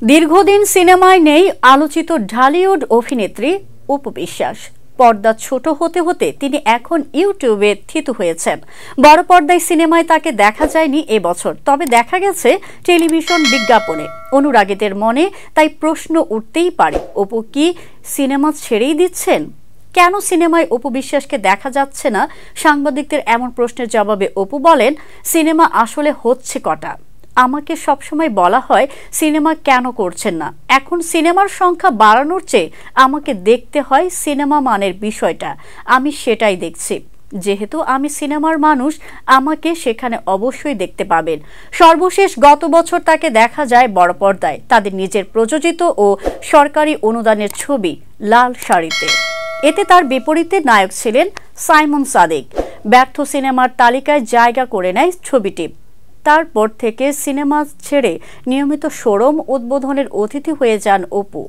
দীর্ঘদিন সিনেমায় নেই আলোচিত ঢালিউড অভিনেত্রী অপু বিশ্বাস। পর্দা ছোট হতে হতে তিনি এখন ইউটিউবে থিতু হয়েছেন। বড় পর্দায় সিনেমায় তাকে দেখা যায়নি এবছর, তবে দেখা গেছে টেলিভিশন বিজ্ঞাপনে। অনুরাগীদের মনে তাই প্রশ্ন উঠতেই পারে, অপু কি সিনেমা ছেড়েই দিচ্ছেন? কেন সিনেমায় অপু বিশ্বাসকে দেখা যাচ্ছে না? সাংবাদিকদের এমন প্রশ্নের জবাবে অপু বলেন, সিনেমা আসলে হচ্ছে কটা? আমাকে সবসময় বলা হয় সিনেমা কেন করছেন না। এখন সিনেমার সংখ্যা বাড়ানোর চেয়ে আমাকে দেখতে হয় সিনেমা মানের বিষয়টা। আমি সেটাই দেখছি। যেহেতু আমি সিনেমার মানুষ, আমাকে সেখানে অবশ্যই দেখতে পাবেন। সর্বশেষ গত বছর তাকে দেখা যায় বড় পর্দায়, তাদের নিজের প্রযোজিত ও সরকারি অনুদানের ছবি লাল শাড়িতে। এতে তার বিপরীতে নায়ক ছিলেন সাইমন সাদিক। ব্যর্থ সিনেমার তালিকায় জায়গা করে নেয় ছবিটি। তারপর থেকে সিনেমা ছেড়ে নিয়মিত শোরুম উদ্বোধনের অতিথি হয়ে যান অপু।